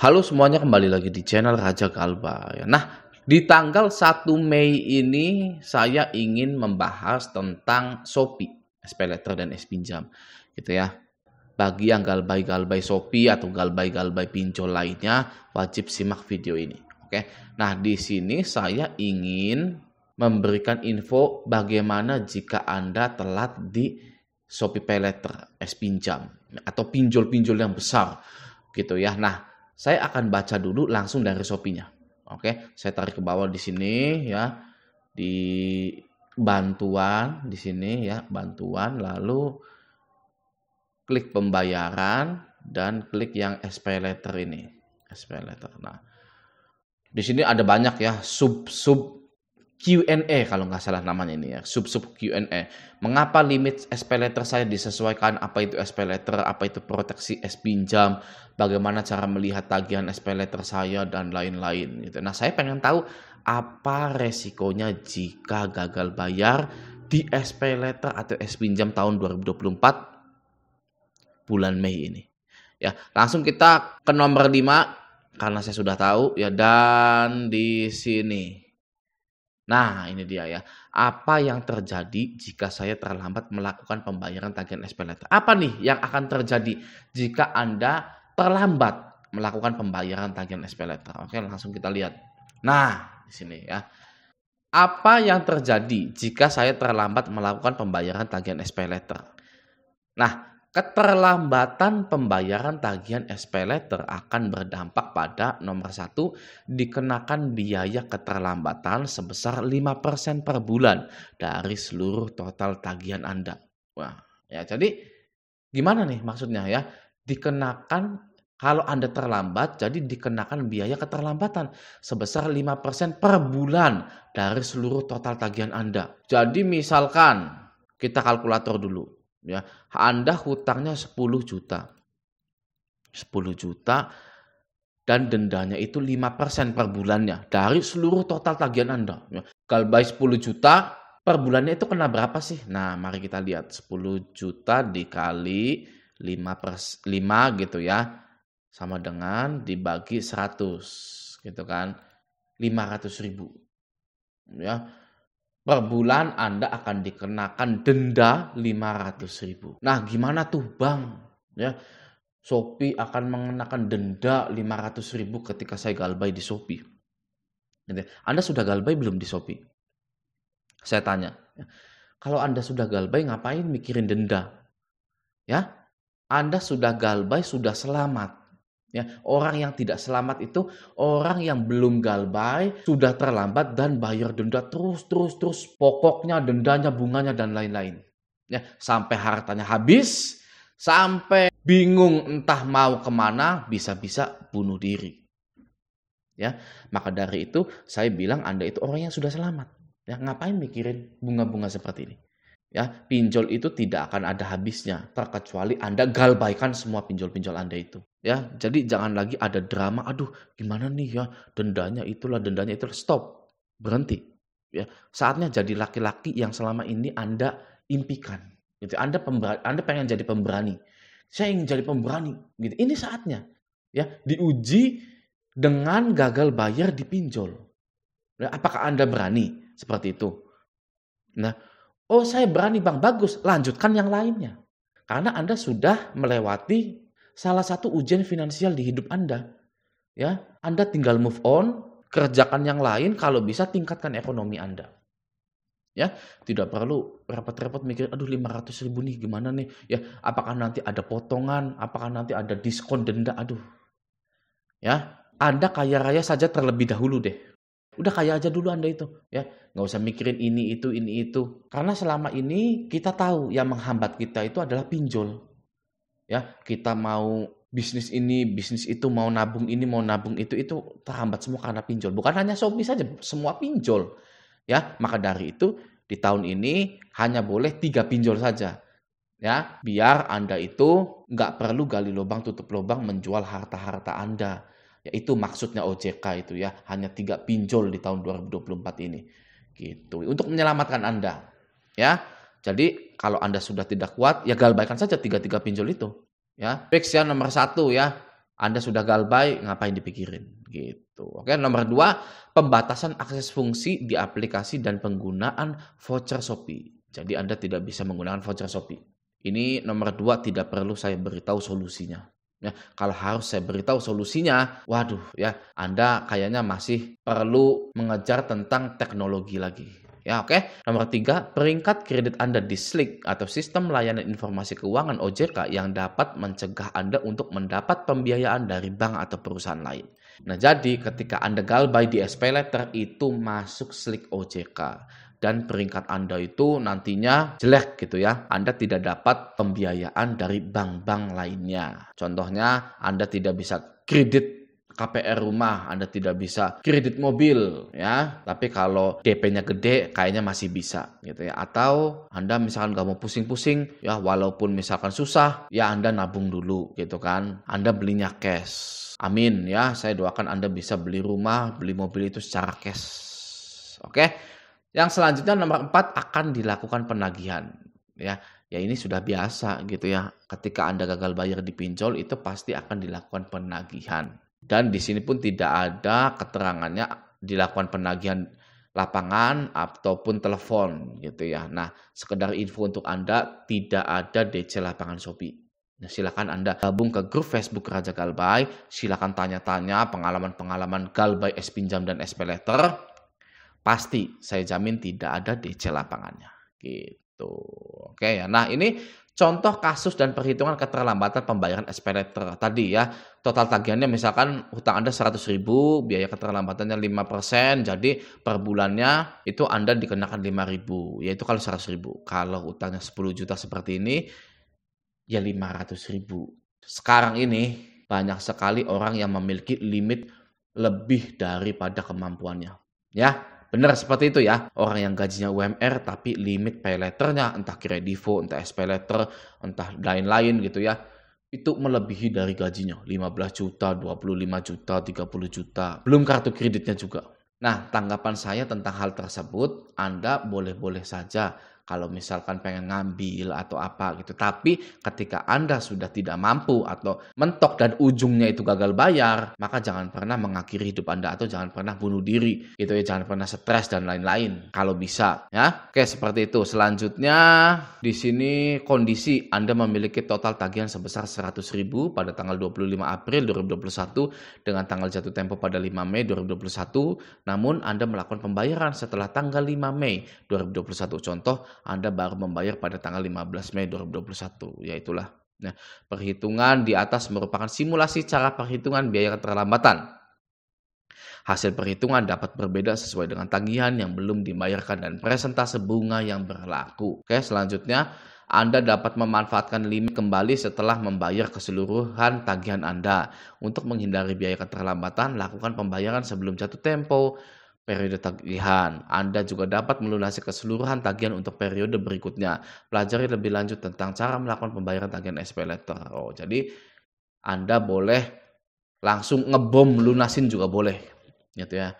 Halo semuanya, kembali lagi di channel Raja Kalba ya. Nah, di tanggal 1 Mei ini saya ingin membahas tentang Shopee, SPayLater dan S-Pinjam gitu ya. Bagi yang galbay-galbay Shopee atau galbay-galbay pinjol lainnya, wajib simak video ini. Oke. Nah, di sini saya ingin memberikan info bagaimana jika Anda telat di Shopee PayLater, S-Pinjam atau pinjol-pinjol yang besar gitu ya. Nah, saya akan baca dulu langsung dari Shopee-nya. Oke, saya tarik ke bawah di sini ya. Di bantuan di sini ya, bantuan, lalu klik pembayaran dan klik yang SPayLater ini. SPayLater. Nah, di sini ada banyak ya sub Q&A kalau nggak salah namanya ini ya, sub Q&A. Mengapa limit SPayLater saya disesuaikan? Apa itu SPayLater? Apa itu proteksi S-Pinjam? Bagaimana cara melihat tagihan SPayLater saya dan lain-lain gitu. Nah, saya pengen tahu apa resikonya jika gagal bayar di SPayLater atau S-Pinjam tahun 2024 bulan Mei ini. Ya, langsung kita ke nomor 5 karena saya sudah tahu ya, dan di sini. Nah, ini dia ya. Apa yang terjadi jika saya terlambat melakukan pembayaran tagihan SPayLater? Apa nih yang akan terjadi jika Anda terlambat melakukan pembayaran tagihan SPayLater? Oke, langsung kita lihat. Nah, di sini ya. Apa yang terjadi jika saya terlambat melakukan pembayaran tagihan SPayLater? Nah, keterlambatan pembayaran tagihan SPayLater akan berdampak pada nomor 1, dikenakan biaya keterlambatan sebesar 5% per bulan dari seluruh total tagihan Anda. Wah, ya jadi gimana nih maksudnya ya? Dikenakan kalau Anda terlambat, jadi dikenakan biaya keterlambatan sebesar 5% per bulan dari seluruh total tagihan Anda. Jadi misalkan kita kalkulator dulu. Ya, Anda hutangnya 10 juta. 10 juta dan dendanya itu 5% per bulannya dari seluruh total tagihan Anda. Ya, galbay 10 juta per bulannya itu kena berapa sih? Nah, mari kita lihat. 10 juta dikali 5 gitu ya. Sama dengan dibagi 100 gitu kan. 500.000. Ya. Per bulan Anda akan dikenakan denda 500.000. Nah, gimana tuh Bang? Ya, Shopee akan mengenakan denda 500.000 ketika saya galbay di Shopee. Anda sudah galbay belum di Shopee? Saya tanya. Kalau Anda sudah galbay, ngapain mikirin denda? Ya, Anda sudah galbay, sudah selamat. Ya, orang yang tidak selamat itu orang yang belum galbay, sudah terlambat dan bayar denda terus, pokoknya dendanya, bunganya dan lain-lain. Ya, sampai hartanya habis, sampai bingung entah mau kemana, bisa-bisa bunuh diri. Ya, maka dari itu saya bilang Anda itu orang yang sudah selamat. Ya, ngapain mikirin bunga-bunga seperti ini? Ya, pinjol itu tidak akan ada habisnya terkecuali Anda galbaikan semua pinjol-pinjol Anda itu. Ya, jadi jangan lagi ada drama, aduh gimana nih ya, dendanya itulah. Stop, berhenti. Ya, saatnya jadi laki-laki yang selama ini Anda impikan. Gitu. Anda pengen jadi pemberani. Saya ingin jadi pemberani. Gitu. Ini saatnya. Ya, diuji dengan gagal bayar di pinjol. Ya, apakah Anda berani seperti itu? Nah, oh saya berani Bang, bagus, lanjutkan yang lainnya. Karena Anda sudah melewati salah satu ujian finansial di hidup Anda. Ya, Anda tinggal move on, kerjakan yang lain, kalau bisa tingkatkan ekonomi Anda. Ya, tidak perlu repot-repot mikir, aduh 500.000 nih gimana nih? Ya, apakah nanti ada potongan, apakah nanti ada diskon denda, aduh. Ya, Anda kaya raya saja terlebih dahulu deh. Udah kaya aja dulu Anda itu, ya. Nggak usah mikirin ini itu. Karena selama ini kita tahu yang menghambat kita itu adalah pinjol. Ya, kita mau bisnis ini, bisnis itu, mau nabung ini, mau nabung itu terhambat semua karena pinjol. Bukan hanya Shopee saja, semua pinjol. Ya, maka dari itu di tahun ini hanya boleh 3 pinjol saja. Ya, biar Anda itu nggak perlu gali lubang tutup lubang menjual harta-harta Anda. Yaitu maksudnya OJK itu ya, hanya 3 pinjol di tahun 2024 ini. Gitu. Untuk menyelamatkan Anda. Ya. Jadi kalau Anda sudah tidak kuat, ya galbaikan saja 3 pinjol itu. Ya. Fix ya nomor 1 ya. Anda sudah galbay, ngapain dipikirin gitu. Oke, nomor 2, pembatasan akses fungsi di aplikasi dan penggunaan voucher Shopee. Jadi Anda tidak bisa menggunakan voucher Shopee. Ini nomor 2, tidak perlu saya beritahu solusinya. Ya, kalau harus saya beritahu solusinya, waduh ya, Anda kayaknya masih perlu mengejar tentang teknologi lagi. Ya, oke. Nomor 3, peringkat kredit Anda di SLIK atau Sistem Layanan Informasi Keuangan OJK yang dapat mencegah Anda untuk mendapat pembiayaan dari bank atau perusahaan lain. Nah, jadi ketika Anda galbay di SPayLater itu masuk SLIK OJK. Dan peringkat Anda itu nantinya jelek gitu ya. Anda tidak dapat pembiayaan dari bank-bank lainnya. Contohnya Anda tidak bisa kredit KPR rumah, Anda tidak bisa kredit mobil ya. Tapi kalau DP-nya gede kayaknya masih bisa gitu ya. Atau Anda misalkan gak mau pusing-pusing ya, walaupun misalkan susah ya Anda nabung dulu gitu kan. Anda belinya cash. Amin ya. Saya doakan Anda bisa beli rumah, beli mobil itu secara cash. Oke. Yang selanjutnya nomor 4, akan dilakukan penagihan. Ya ini sudah biasa gitu ya. Ketika Anda gagal bayar di pinjol itu pasti akan dilakukan penagihan. Dan di sini pun tidak ada keterangannya dilakukan penagihan lapangan ataupun telepon gitu ya. Nah, sekedar info untuk Anda, tidak ada DC lapangan Shopee. Nah, silakan Anda gabung ke grup Facebook Raja Galbay. Silakan tanya-tanya pengalaman-pengalaman galbay S-Pinjam dan SPayLater. Pasti saya jamin tidak ada DC lapangannya gitu. Oke ya. Nah, ini contoh kasus dan perhitungan keterlambatan pembayaran SPayLater tadi ya. Total tagihannya misalkan hutang Anda 100.000, biaya keterlambatannya 5%, jadi per bulannya itu Anda dikenakan 5.000, yaitu kalau 100.000. Kalau hutangnya 10 juta seperti ini ya 500.000. Sekarang ini banyak sekali orang yang memiliki limit lebih daripada kemampuannya. Ya, benar seperti itu ya. Orang yang gajinya UMR tapi limit PayLater-nya entah Kredivo, entah SPayLater, entah lain-lain gitu ya. Itu melebihi dari gajinya. 15 juta, 25 juta, 30 juta. Belum kartu kreditnya juga. Nah, tanggapan saya tentang hal tersebut, Anda boleh-boleh saja kalau misalkan pengen ngambil atau apa gitu. Tapi ketika Anda sudah tidak mampu atau mentok dan ujungnya itu gagal bayar, maka jangan pernah mengakhiri hidup Anda atau jangan pernah bunuh diri. Gitu ya, jangan pernah stres dan lain-lain kalau bisa ya. Oke, seperti itu. Selanjutnya di sini kondisi Anda memiliki total tagihan sebesar 100.000 pada tanggal 25 April 2021 dengan tanggal jatuh tempo pada 5 Mei 2021. Namun Anda melakukan pembayaran setelah tanggal 5 Mei 2021. Contoh, Anda baru membayar pada tanggal 15 Mei 2021. Ya itulah. Nah, perhitungan di atas merupakan simulasi cara perhitungan biaya keterlambatan. Hasil perhitungan dapat berbeda sesuai dengan tagihan yang belum dibayarkan dan persentase bunga yang berlaku. Oke, selanjutnya Anda dapat memanfaatkan limit kembali setelah membayar keseluruhan tagihan Anda. Untuk menghindari biaya keterlambatan, lakukan pembayaran sebelum jatuh tempo periode tagihan. Anda juga dapat melunasi keseluruhan tagihan untuk periode berikutnya. Pelajari lebih lanjut tentang cara melakukan pembayaran tagihan SPayLater. Oh, jadi Anda boleh langsung ngebom lunasin juga boleh, gitu ya.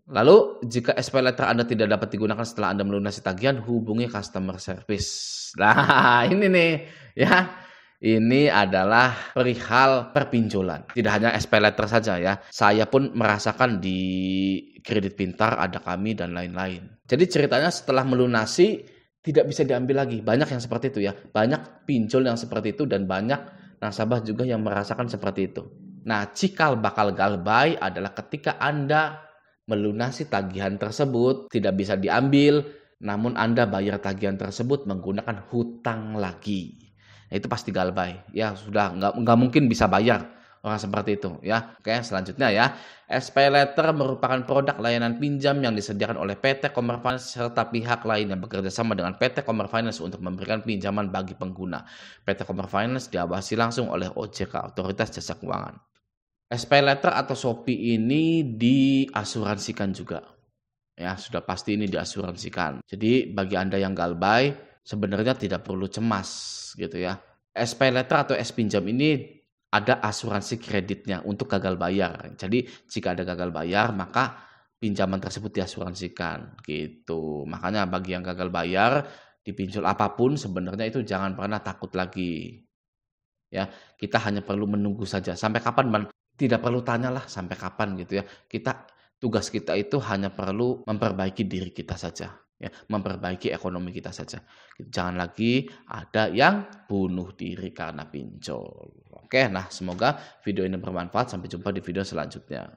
Lalu jika SPayLater Anda tidak dapat digunakan setelah Anda melunasi tagihan, hubungi customer service. Nah, ini nih ya. Ini adalah perihal perpinjolan. Tidak hanya SPayLater saja ya. Saya pun merasakan di Kredit Pintar, Ada Kami, dan lain-lain. Jadi ceritanya setelah melunasi tidak bisa diambil lagi. Banyak yang seperti itu ya. Banyak pinjol yang seperti itu dan banyak nasabah juga yang merasakan seperti itu. Nah, cikal bakal galbay adalah ketika Anda melunasi tagihan tersebut tidak bisa diambil, namun Anda bayar tagihan tersebut menggunakan hutang lagi. Nah, itu pasti galbay. Ya sudah nggak mungkin bisa bayar orang seperti itu ya. Oke, selanjutnya ya. SPayLater merupakan produk layanan pinjam yang disediakan oleh PT Commerfinance serta pihak lain yang bekerja sama dengan PT Commerfinance untuk memberikan pinjaman bagi pengguna. PT Commerfinance diawasi langsung oleh OJK, Otoritas Jasa Keuangan. SPayLater atau Shopee ini diasuransikan juga. Ya, sudah pasti ini diasuransikan. Jadi bagi Anda yang galbay sebenarnya tidak perlu cemas gitu ya. SPayLater atau S-Pinjam ini ada asuransi kreditnya untuk gagal bayar. Jadi jika ada gagal bayar maka pinjaman tersebut diasuransikan gitu. Makanya bagi yang gagal bayar di pinjol apapun sebenarnya itu jangan pernah takut lagi. ya. Kita hanya perlu menunggu saja. Sampai kapan, tidak perlu tanyalah sampai kapan gitu ya. Tugas kita itu hanya perlu memperbaiki diri kita saja, ya, memperbaiki ekonomi kita saja. Jangan lagi ada yang bunuh diri karena pinjol. Oke, nah semoga video ini bermanfaat. Sampai jumpa di video selanjutnya.